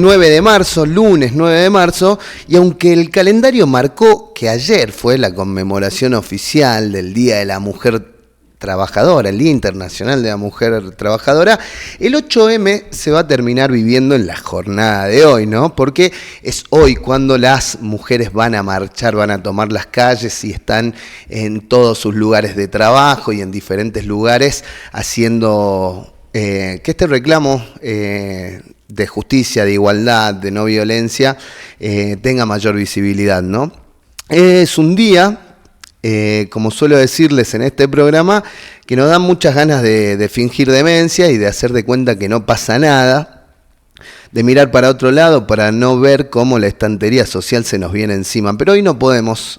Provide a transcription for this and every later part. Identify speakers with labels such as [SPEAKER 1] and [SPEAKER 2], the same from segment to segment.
[SPEAKER 1] 9 de marzo, lunes 9 de marzo, y aunque el calendario marcó que ayer fue la conmemoración oficial del Día de la Mujer Trabajadora, el Día Internacional de la Mujer Trabajadora, el 8M se va a terminar viviendo en la jornada de hoy, ¿no? Porque es hoy cuando las mujeres van a marchar, van a tomar las calles y están en todos sus lugares de trabajo y en diferentes lugares haciendo que este reclamo de justicia, de igualdad, de no violencia, tenga mayor visibilidad, ¿no? Es un día, como suelo decirles en este programa, que nos dan muchas ganas de fingir demencia y de hacer de cuenta que no pasa nada, de mirar para otro lado para no ver cómo la estantería social se nos viene encima. Pero hoy no podemos,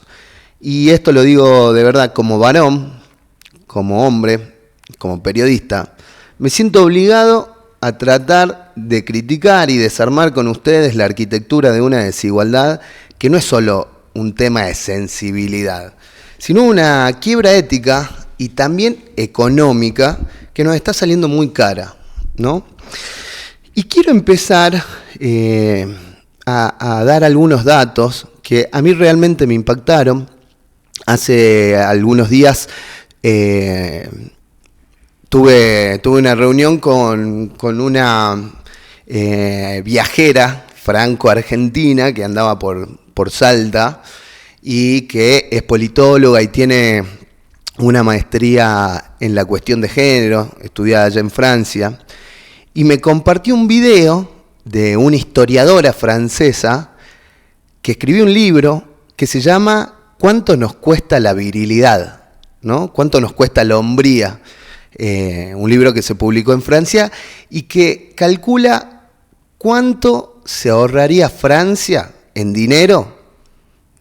[SPEAKER 1] y esto lo digo de verdad como varón, como hombre, como periodista, me siento obligado a tratar de criticar y desarmar con ustedes la arquitectura de una desigualdad que no es solo un tema de sensibilidad, sino una quiebra ética y también económica que nos está saliendo muy cara, ¿no? Y quiero empezar a dar algunos datos que a mí realmente me impactaron. Hace algunos días tuve una reunión con una viajera franco-argentina que andaba por Salta y que es politóloga y tiene una maestría en la cuestión de género, estudiada allá en Francia, y me compartió un video de una historiadora francesa que escribió un libro que se llama ¿Cuánto nos cuesta la virilidad? ¿No? ¿Cuánto nos cuesta la hombría? Un libro que se publicó en Francia y que calcula cuánto se ahorraría Francia en dinero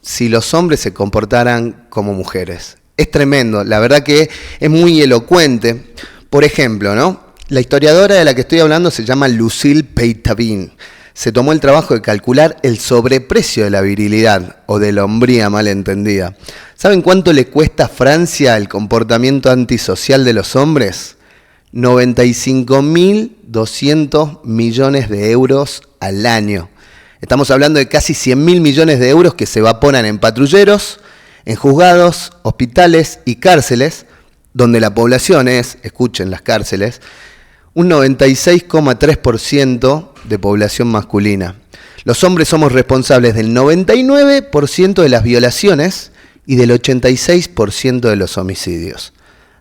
[SPEAKER 1] si los hombres se comportaran como mujeres. Es tremendo, la verdad que es muy elocuente. Por ejemplo, ¿no? La historiadora de la que estoy hablando se llama Lucille Peytavin. Se tomó el trabajo de calcular el sobreprecio de la virilidad o de la hombría malentendida. ¿Saben cuánto le cuesta a Francia el comportamiento antisocial de los hombres? 95.200 millones de euros al año. Estamos hablando de casi 100.000 millones de euros que se evaporan en patrulleros, en juzgados, hospitales y cárceles, donde la población es, escuchen las cárceles, un 96,3% de población masculina. Los hombres somos responsables del 99% de las violaciones y del 86% de los homicidios.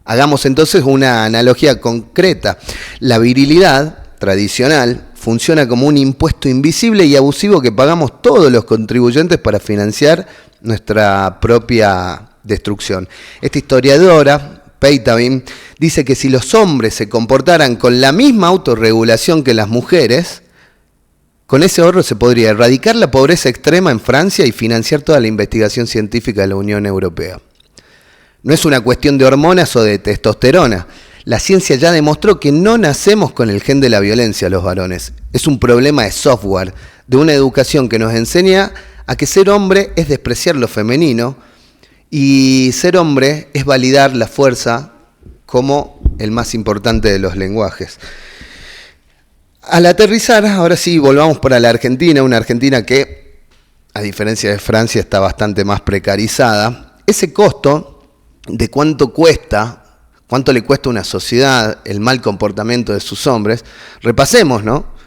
[SPEAKER 1] Hagamos entonces una analogía concreta. La virilidad tradicional funciona como un impuesto invisible y abusivo que pagamos todos los contribuyentes para financiar nuestra propia destrucción. Esta historiadora, Peytavin, dice que si los hombres se comportaran con la misma autorregulación que las mujeres, con ese ahorro se podría erradicar la pobreza extrema en Francia y financiar toda la investigación científica de la Unión Europea. No es una cuestión de hormonas o de testosterona. La ciencia ya demostró que no nacemos con el gen de la violencia los varones. Es un problema de software, de una educación que nos enseña a que ser hombre es despreciar lo femenino y ser hombre es validar la fuerza como el más importante de los lenguajes. Al aterrizar, ahora sí, volvamos para la Argentina, una Argentina que, a diferencia de Francia, está bastante más precarizada. Ese costo de cuánto le cuesta a una sociedad el mal comportamiento de sus hombres, repasemos, ¿no?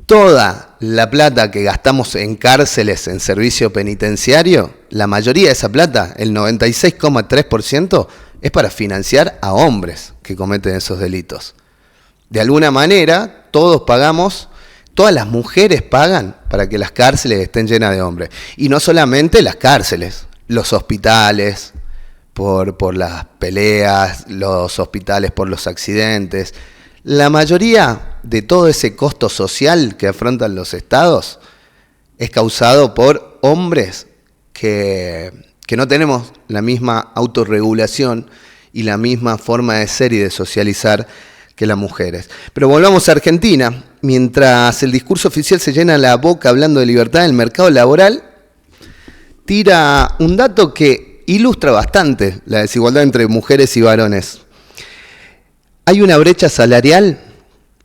[SPEAKER 1] Toda la plata que gastamos en cárceles, en servicio penitenciario, la mayoría de esa plata, el 96,3%, es para financiar a hombres que cometen esos delitos. De alguna manera, todos pagamos, todas las mujeres pagan para que las cárceles estén llenas de hombres. Y no solamente las cárceles, los hospitales por las peleas, los hospitales por los accidentes. La mayoría de todo ese costo social que afrontan los estados es causado por hombres que no tenemos la misma autorregulación y la misma forma de ser y de socializar que las mujeres. Pero volvamos a Argentina. Mientras el discurso oficial se llena la boca hablando de libertad, el mercado laboral tira un dato que ilustra bastante la desigualdad entre mujeres y varones. Hay una brecha salarial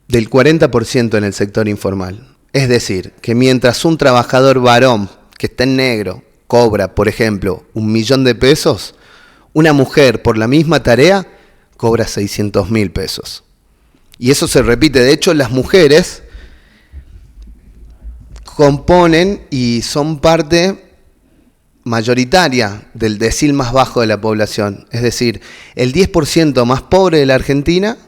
[SPEAKER 1] del 40% en el sector informal. Es decir, que mientras un trabajador varón que está en negro cobra, por ejemplo, 1.000.000 de pesos, una mujer por la misma tarea cobra 600.000 pesos. Y eso se repite. De hecho, las mujeres componen y son parte mayoritaria del decil más bajo de la población. Es decir, el 10% más pobre de la Argentina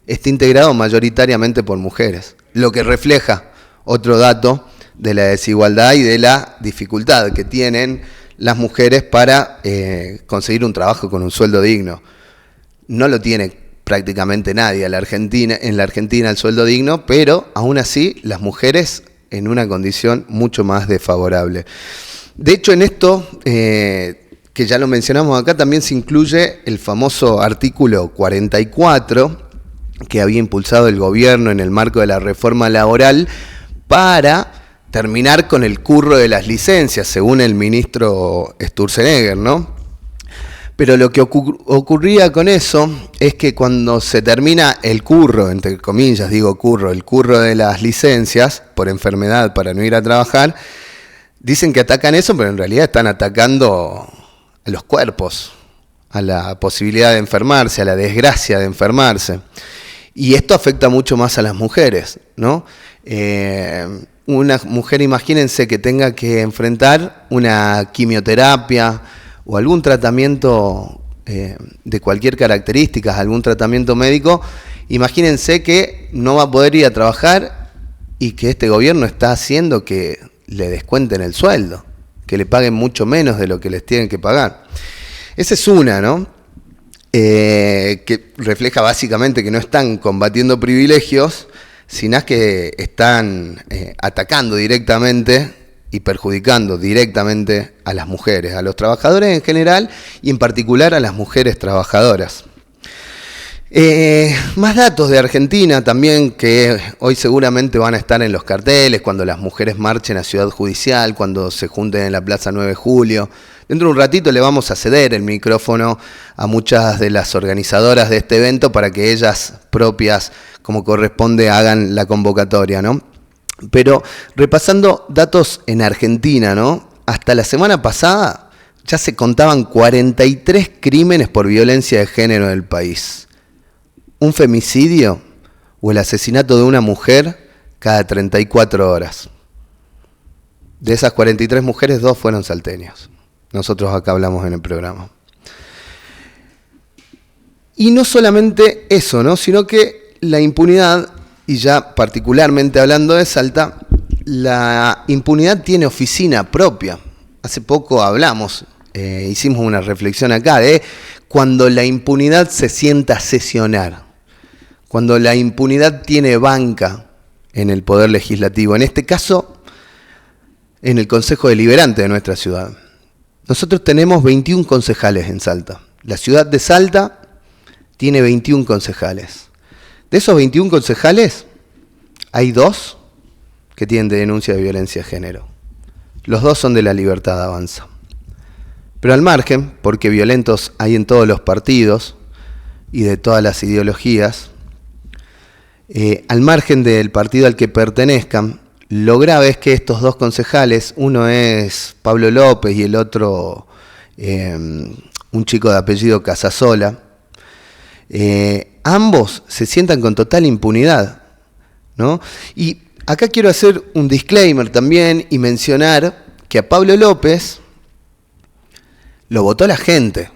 [SPEAKER 1] está integrado mayoritariamente por mujeres, lo que refleja otro dato de la desigualdad y de la dificultad que tienen las mujeres para conseguir un trabajo con un sueldo digno. No lo tiene prácticamente nadie en la Argentina el sueldo digno, pero aún así las mujeres en una condición mucho más desfavorable. De hecho, en esto, que ya lo mencionamos acá, también se incluye el famoso artículo 44 que había impulsado el gobierno en el marco de la reforma laboral para terminar con el curro de las licencias, según el ministro Sturzenegger, ¿no? Pero lo que ocurría con eso es que cuando se termina el curro, entre comillas digo curro, el curro de las licencias por enfermedad para no ir a trabajar, dicen que atacan eso, pero en realidad están atacando a los cuerpos, a la posibilidad de enfermarse, a la desgracia de enfermarse. Y esto afecta mucho más a las mujeres, ¿no? Una mujer, imagínense que tenga que enfrentar una quimioterapia o algún tratamiento de cualquier característica, algún tratamiento médico, imagínense que no va a poder ir a trabajar y que este gobierno está haciendo que le descuenten el sueldo, que le paguen mucho menos de lo que les tienen que pagar. Esa es una, ¿no? Que refleja básicamente que no están combatiendo privilegios, sino que están atacando directamente y perjudicando directamente a las mujeres, a los trabajadores en general y en particular a las mujeres trabajadoras. Más datos de Argentina también que hoy seguramente van a estar en los carteles cuando las mujeres marchen a Ciudad Judicial, cuando se junten en la Plaza 9 de Julio. Dentro de un ratito le vamos a ceder el micrófono a muchas de las organizadoras de este evento para que ellas propias, como corresponde, hagan la convocatoria, ¿no? Pero repasando datos en Argentina, ¿no? Hasta la semana pasada ya se contaban 43 crímenes por violencia de género en el país. Un femicidio o el asesinato de una mujer cada 34 horas. De esas 43 mujeres, 2 fueron salteños. Nosotros acá hablamos en el programa. Y no solamente eso, ¿no? Sino que la impunidad, y ya particularmente hablando de Salta, la impunidad tiene oficina propia. Hace poco hablamos, hicimos una reflexión acá de cuando la impunidad se sienta a sesionar, cuando la impunidad tiene banca en el Poder Legislativo, en este caso en el Consejo Deliberante de nuestra ciudad. Nosotros tenemos 21 concejales en Salta. La ciudad de Salta tiene 21 concejales. De esos 21 concejales, hay 2 que tienen denuncia de violencia de género. Los 2 son de La Libertad Avanza. Pero al margen, porque violentos hay en todos los partidos y de todas las ideologías, al margen del partido al que pertenezcan, lo grave es que estos 2 concejales, uno es Pablo López y el otro un chico de apellido Casasola, ambos se sientan con total impunidad, ¿no? Y acá quiero hacer un disclaimer también y mencionar que a Pablo López lo votó la gente.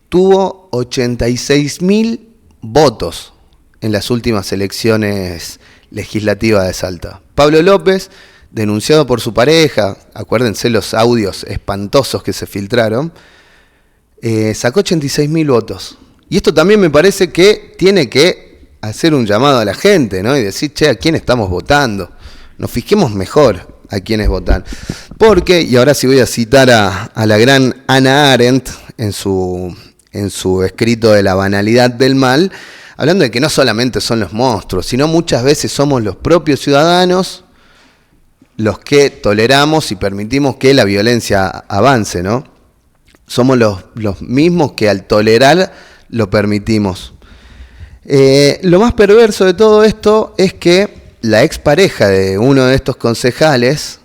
[SPEAKER 1] Tuvo 86.000 votos en las últimas elecciones legislativas de Salta. Pablo López, denunciado por su pareja, acuérdense los audios espantosos que se filtraron, sacó 86.000 votos. Y esto también me parece que tiene que hacer un llamado a la gente, ¿no? Y decir, che, ¿a quién estamos votando? Nos fijemos mejor a quiénes votan. Porque, y ahora sí voy a citar a la gran Hannah Arendt en su escrito de La banalidad del mal, hablando de que no solamente son los monstruos, sino muchas veces somos los propios ciudadanos los que toleramos y permitimos que la violencia avance, ¿no? Somos los mismos que al tolerar lo permitimos. Lo más perverso de todo esto es que la expareja de uno de estos concejales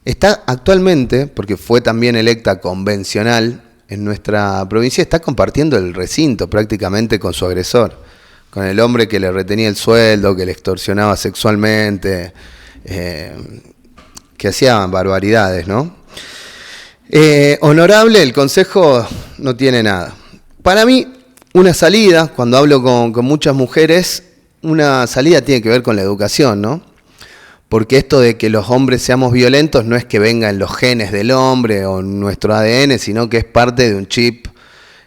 [SPEAKER 1] está actualmente, porque fue también electa convencional en nuestra provincia, está compartiendo el recinto prácticamente con su agresor, con el hombre que le retenía el sueldo, que le extorsionaba sexualmente, que hacía barbaridades, ¿no? Honorable, el consejo no tiene nada. Para mí, una salida, cuando hablo con muchas mujeres, una salida tiene que ver con la educación, ¿no? Porque esto de que los hombres seamos violentos no es que venga en los genes del hombre o en nuestro ADN, sino que es parte de un chip,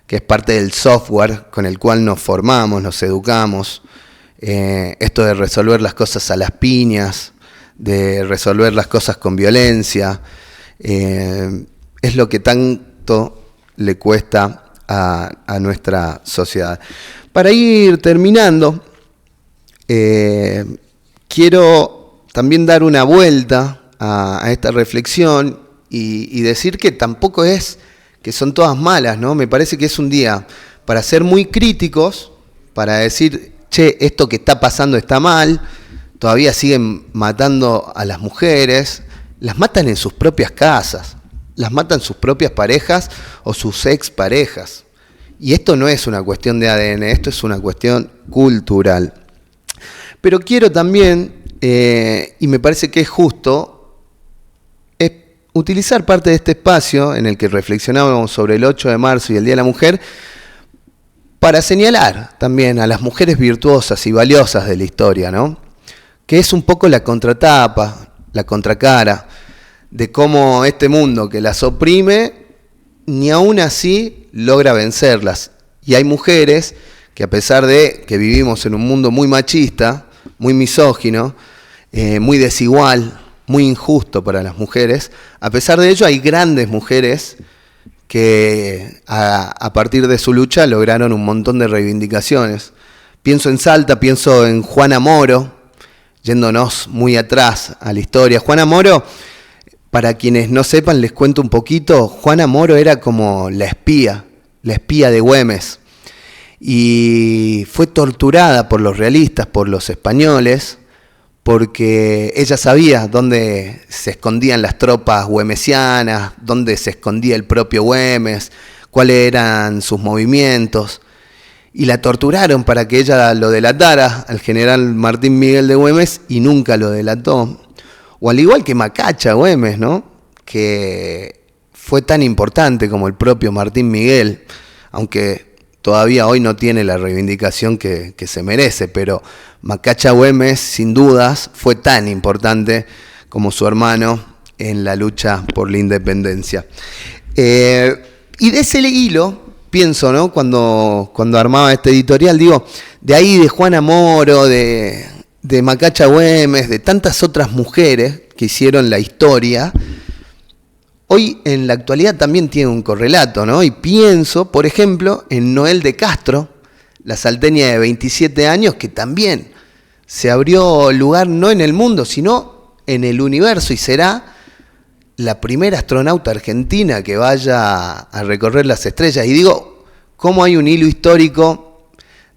[SPEAKER 1] que es parte del software con el cual nos formamos, nos educamos. Esto de resolver las cosas a las piñas, de resolver las cosas con violencia, es lo que tanto le cuesta a nuestra sociedad. Para ir terminando, quiero también dar una vuelta a esta reflexión y decir que tampoco es que son todas malas, ¿no? Me parece que es un día para ser muy críticos, para decir, che, esto que está pasando está mal, todavía siguen matando a las mujeres, las matan en sus propias casas, las matan sus propias parejas o sus exparejas. Y esto no es una cuestión de ADN, esto es una cuestión cultural. Pero quiero también, y me parece que es justo, es utilizar parte de este espacio en el que reflexionábamos sobre el 8 de marzo y el Día de la Mujer para señalar también a las mujeres virtuosas y valiosas de la historia, ¿no? Que es un poco la contratapa, la contracara de cómo este mundo que las oprime, ni aún así logra vencerlas. Y hay mujeres que, a pesar de que vivimos en un mundo muy machista, muy misógino, muy desigual, muy injusto para las mujeres, a pesar de ello hay grandes mujeres que a partir de su lucha lograron un montón de reivindicaciones. Pienso en Salta, pienso en Juana Moro, yéndonos muy atrás a la historia. Juana Moro, para quienes no sepan, les cuento un poquito. Juana Moro era como la espía de Güemes, y fue torturada por los realistas, por los españoles, porque ella sabía dónde se escondían las tropas güemesianas, dónde se escondía el propio Güemes, cuáles eran sus movimientos, y la torturaron para que ella lo delatara al general Martín Miguel de Güemes, y nunca lo delató. O al igual que Macacha Güemes, ¿no? Que fue tan importante como el propio Martín Miguel, aunque todavía hoy no tiene la reivindicación que se merece, pero Macacha Güemes, sin dudas, fue tan importante como su hermano en la lucha por la independencia. Y de ese hilo, pienso, ¿no? Cuando armaba este editorial, digo, de ahí de Juana Moro, de Macacha Güemes, de tantas otras mujeres que hicieron la historia, hoy en la actualidad también tiene un correlato, ¿no? Y pienso, por ejemplo, en Noel de Castro, la salteña de 27 años, que también se abrió lugar no en el mundo, sino en el universo, y será la primera astronauta argentina que vaya a recorrer las estrellas. Y digo, cómo hay un hilo histórico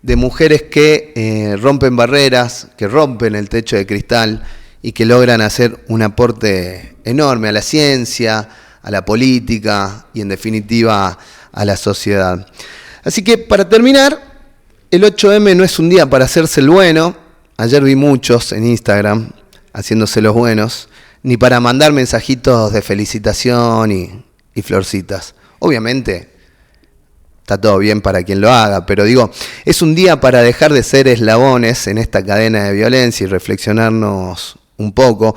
[SPEAKER 1] de mujeres que rompen barreras, que rompen el techo de cristal y que logran hacer un aporte enorme a la ciencia, a la política y en definitiva a la sociedad. Así que para terminar, el 8M no es un día para hacerse el bueno. Ayer vi muchos en Instagram haciéndose los buenos, ni para mandar mensajitos de felicitación y florcitas. Obviamente está todo bien para quien lo haga, pero digo, es un día para dejar de ser eslabones en esta cadena de violencia y reflexionarnos un poco.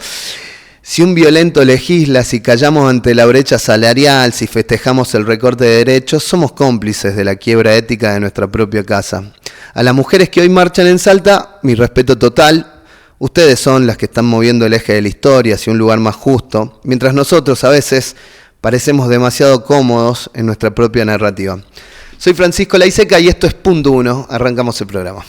[SPEAKER 1] Si un violento legisla, si callamos ante la brecha salarial, si festejamos el recorte de derechos, somos cómplices de la quiebra ética de nuestra propia casa. A las mujeres que hoy marchan en Salta, mi respeto total. Ustedes son las que están moviendo el eje de la historia hacia un lugar más justo, mientras nosotros a veces parecemos demasiado cómodos en nuestra propia narrativa. Soy Francisco Laiseca y esto es Punto Uno. Arrancamos el programa.